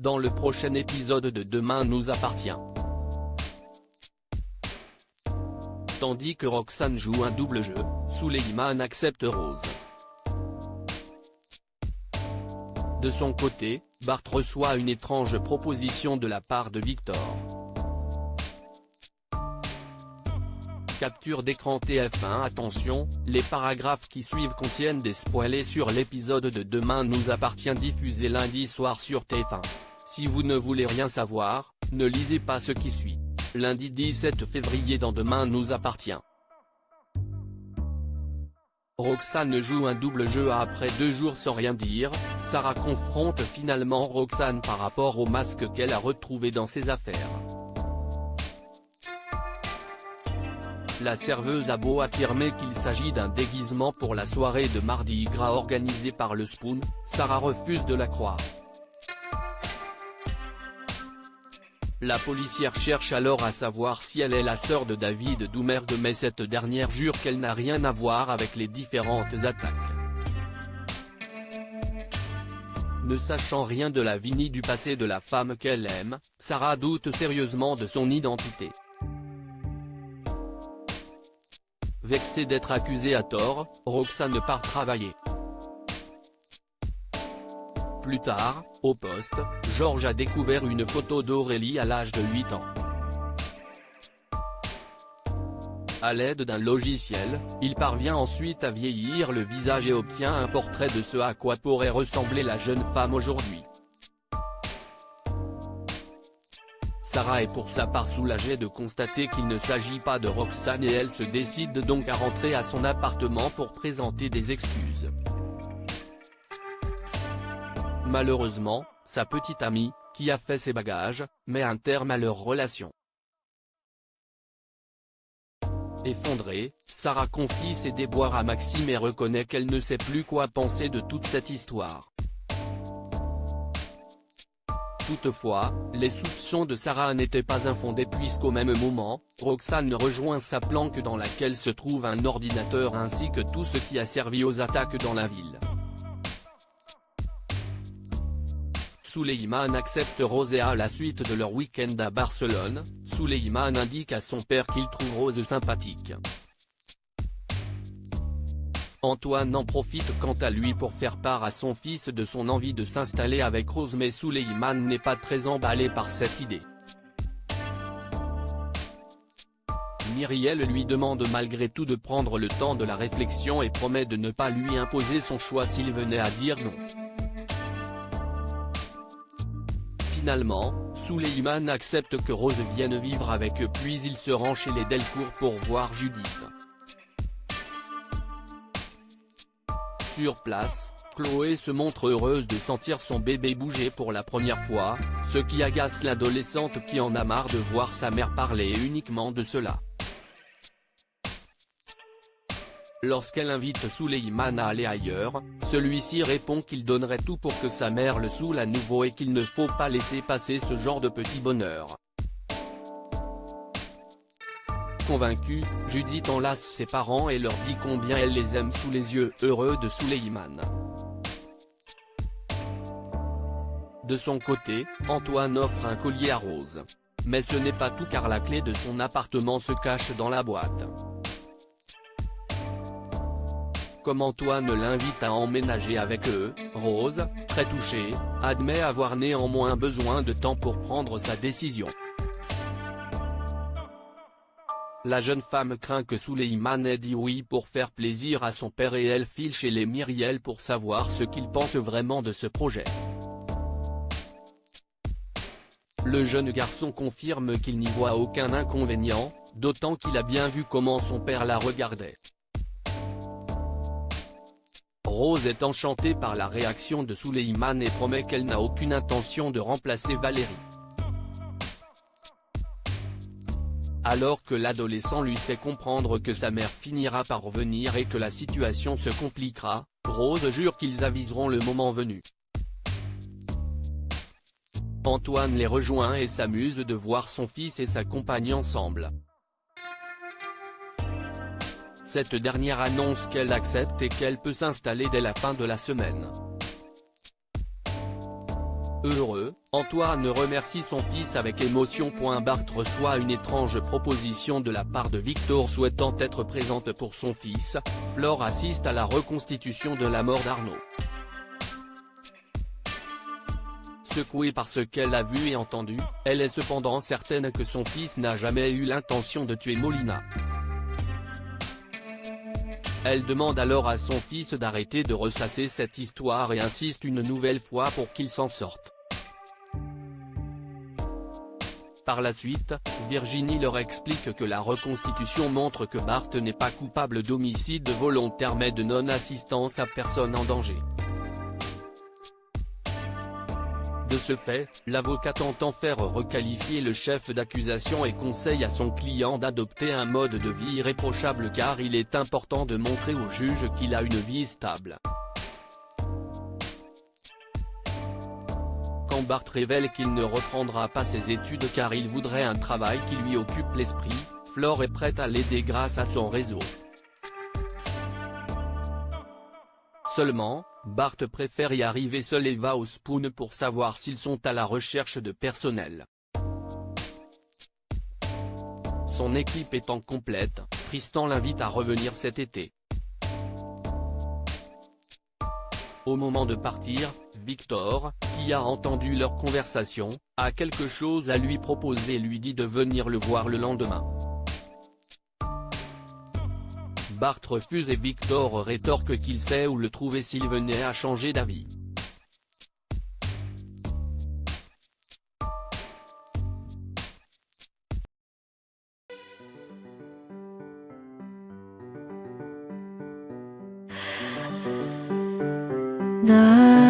dans le prochain épisode de Demain nous appartient. Tandis que Roxane joue un double jeu, Souleyman accepte Rose. De son côté, Bart reçoit une étrange proposition de la part de Victor. Capture d'écran TF1. Attention, les paragraphes qui suivent contiennent des spoilers sur l'épisode de Demain nous appartient diffusé lundi soir sur TF1. Si vous ne voulez rien savoir, ne lisez pas ce qui suit. Lundi 17 février dans Demain nous appartient. Roxane joue un double jeu. Après 2 jours sans rien dire, Sarah confronte finalement Roxane par rapport au masque qu'elle a retrouvé dans ses affaires. La serveuse a beau affirmer qu'il s'agit d'un déguisement pour la soirée de Mardi Gras organisée par le Spoon, Sarah refuse de la croire. La policière cherche alors à savoir si elle est la sœur de David Doumergue, mais cette dernière jure qu'elle n'a rien à voir avec les différentes attaques. Ne sachant rien de la vie ni du passé de la femme qu'elle aime, Sarah doute sérieusement de son identité. Vexée d'être accusée à tort, Roxane part travailler. Plus tard, au poste, Georges a découvert une photo d'Aurélie à l'âge de 8 ans. À l'aide d'un logiciel, il parvient ensuite à vieillir le visage et obtient un portrait de ce à quoi pourrait ressembler la jeune femme aujourd'hui. Sarah est pour sa part soulagée de constater qu'il ne s'agit pas de Roxane et elle se décide donc à rentrer à son appartement pour présenter des excuses. Malheureusement, sa petite amie, qui a fait ses bagages, met un terme à leur relation. Effondrée, Sarah confie ses déboires à Maxime et reconnaît qu'elle ne sait plus quoi penser de toute cette histoire. Toutefois, les soupçons de Sarah n'étaient pas infondés puisqu'au même moment, Roxane rejoint sa planque dans laquelle se trouve un ordinateur ainsi que tout ce qui a servi aux attaques dans la ville. Souleyman accepte Rose et à la suite de leur week-end à Barcelone, Souleyman indique à son père qu'il trouve Rose sympathique. Antoine en profite quant à lui pour faire part à son fils de son envie de s'installer avec Rose, mais Souleyman n'est pas très emballé par cette idée. Myriel lui demande malgré tout de prendre le temps de la réflexion et promet de ne pas lui imposer son choix s'il venait à dire non. Finalement, Souleyman accepte que Rose vienne vivre avec eux puis il se rend chez les Delcourt pour voir Judith. Sur place, Chloé se montre heureuse de sentir son bébé bouger pour la première fois, ce qui agace l'adolescente qui en a marre de voir sa mère parler uniquement de cela. Lorsqu'elle invite Souleyman à aller ailleurs, celui-ci répond qu'il donnerait tout pour que sa mère le saoule à nouveau et qu'il ne faut pas laisser passer ce genre de petit bonheur. Convaincue, Judith enlace ses parents et leur dit combien elle les aime sous les yeux heureux de Souleyman. De son côté, Antoine offre un collier à Rose. Mais ce n'est pas tout car la clé de son appartement se cache dans la boîte. Comme Antoine l'invite à emménager avec eux, Rose, très touchée, admet avoir néanmoins besoin de temps pour prendre sa décision. La jeune femme craint que Souleyman ait dit oui pour faire plaisir à son père et elle file chez les Myriel pour savoir ce qu'il pense vraiment de ce projet. Le jeune garçon confirme qu'il n'y voit aucun inconvénient, d'autant qu'il a bien vu comment son père la regardait. Rose est enchantée par la réaction de Souleyman et promet qu'elle n'a aucune intention de remplacer Valérie. Alors que l'adolescent lui fait comprendre que sa mère finira par revenir et que la situation se compliquera, Rose jure qu'ils aviseront le moment venu. Antoine les rejoint et s'amuse de voir son fils et sa compagne ensemble. Cette dernière annonce qu'elle accepte et qu'elle peut s'installer dès la fin de la semaine. Heureux, Antoine remercie son fils avec émotion. Bart reçoit une étrange proposition de la part de Victor souhaitant être présente pour son fils. Flore assiste à la reconstitution de la mort d'Arnaud. Secouée par ce qu'elle a vu et entendu, elle est cependant certaine que son fils n'a jamais eu l'intention de tuer Molina. Elle demande alors à son fils d'arrêter de ressasser cette histoire et insiste une nouvelle fois pour qu'il s'en sorte. Par la suite, Virginie leur explique que la reconstitution montre que Bart n'est pas coupable d'homicide volontaire mais de non-assistance à personne en danger. De ce fait, l'avocate entend faire requalifier le chef d'accusation et conseille à son client d'adopter un mode de vie irréprochable car il est important de montrer au juge qu'il a une vie stable. Quand Bart révèle qu'il ne reprendra pas ses études car il voudrait un travail qui lui occupe l'esprit, Flore est prête à l'aider grâce à son réseau. Seulement, Bart préfère y arriver seul et va au Spoon pour savoir s'ils sont à la recherche de personnel. Son équipe étant complète, Tristan l'invite à revenir cet été. Au moment de partir, Victor, qui a entendu leur conversation, a quelque chose à lui proposer et lui dit de venir le voir le lendemain. Bart refuse et Victor rétorque qu'il sait où le trouver s'il venait à changer d'avis. 나